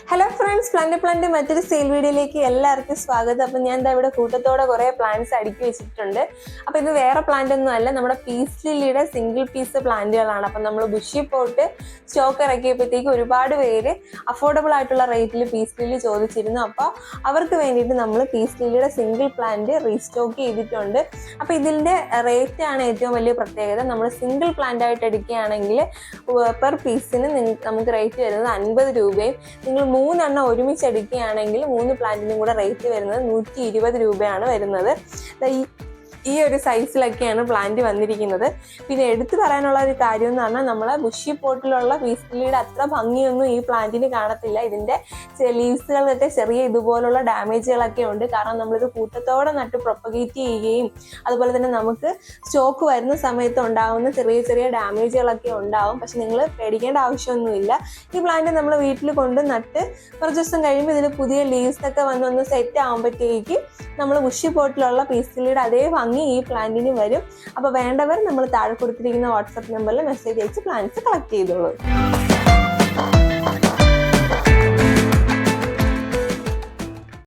Hello friends, plant മറ്റൊരു sale വീഡിയോയിലേക്ക് എല്ലാവർക്കും സ്വാഗതം. അപ്പം ഞാൻ എന്താ ഇവിടെ കൂട്ടത്തോടെ കുറേ പ്ലാന്റ്സ് അടുക്കി വെച്ചിട്ടുണ്ട്. അപ്പോൾ ഇത് വേറെ പ്ലാന്റ് ഒന്നും അല്ല, നമ്മുടെ പീസ് ലില്ലിയുടെ സിംഗിൾ പീസ് പ്ലാന്റുകളാണ്. അപ്പം നമ്മൾ ബുഷി പോട്ട് സ്റ്റോക്ക് ഇറക്കിയപ്പോഴത്തേക്ക് ഒരുപാട് പേര് അഫോർഡബിൾ ആയിട്ടുള്ള റേറ്റിൽ പീസ് ലില്ലി ചോദിച്ചിരുന്നു. അപ്പോൾ അവർക്ക് വേണ്ടിയിട്ട് നമ്മൾ പീസ് ലില്ലിയുടെ സിംഗിൾ പ്ലാന്റ് റീസ്റ്റോക്ക് ചെയ്തിട്ടുണ്ട്. അപ്പോൾ ഇതിൻ്റെ റേറ്റാണ് ഏറ്റവും വലിയ പ്രത്യേകത. നമ്മൾ സിംഗിൾ പ്ലാന്റ് ആയിട്ട് എടുക്കുകയാണെങ്കിൽ പെർ പീസിന് നമുക്ക് റേറ്റ് വരുന്നത് 50 രൂപയും, നിങ്ങൾ 3 എണ്ണം ഒരുമിച്ച് എടുക്കുകയാണെങ്കിൽ 3 പ്ലാന്റിനും കൂടെ റേറ്റ് വരുന്നത് 120 രൂപയാണ് വരുന്നത്. ഈ ഒരു സൈസിലൊക്കെയാണ് പ്ലാന്റ് വന്നിരിക്കുന്നത്. പിന്നെ എടുത്തു പറയാനുള്ള ഒരു കാര്യം എന്ന് പറഞ്ഞാൽ നമ്മളെ ബുഷി പോട്ടിലുള്ള പീസ് ലില്ലിയുടെ അത്ര ഭംഗിയൊന്നും ഈ പ്ലാന്റിന് കാണത്തില്ല. ഇതിൻ്റെ ലീവ്സുകളൊക്കെ ചെറിയ ഇതുപോലുള്ള ഡാമേജുകളൊക്കെ ഉണ്ട്. കാരണം നമ്മളിത് കൂട്ടത്തോടെ നട്ട് പ്രൊപ്പഗേറ്റ് ചെയ്യുകയും അതുപോലെ തന്നെ നമുക്ക് സ്റ്റോക്ക് വരുന്ന സമയത്ത് ഉണ്ടാകുന്ന ചെറിയ ചെറിയ ഡാമേജുകളൊക്കെ ഉണ്ടാവും. പക്ഷെ നിങ്ങൾ പേടിക്കേണ്ട ആവശ്യമൊന്നുമില്ല. ഈ പ്ലാന്റ് നമ്മൾ വീട്ടിൽ കൊണ്ട് നട്ട് കുറച്ച് ദിവസം കഴിയുമ്പോൾ ഇതിൽ പുതിയ ലീവ്സൊക്കെ വന്നൊന്ന് സെറ്റ് ആകുമ്പോഴത്തേക്ക് നമ്മൾ ബുഷി പോട്ടിലുള്ള പീസ് ലില്ലിയുടെ അതേ ഭംഗി ഈ പ്ലാന്റിന് വരും. അപ്പോൾ വേണ്ടവർ നമ്മൾ താഴെ കൊടുത്തിരിക്കുന്ന വാട്സപ്പ് നമ്പറിൽ മെസ്സേജ് അയച്ച് പ്ലാന്റ്സ് കളക്ട് ചെയ്തോളൂ.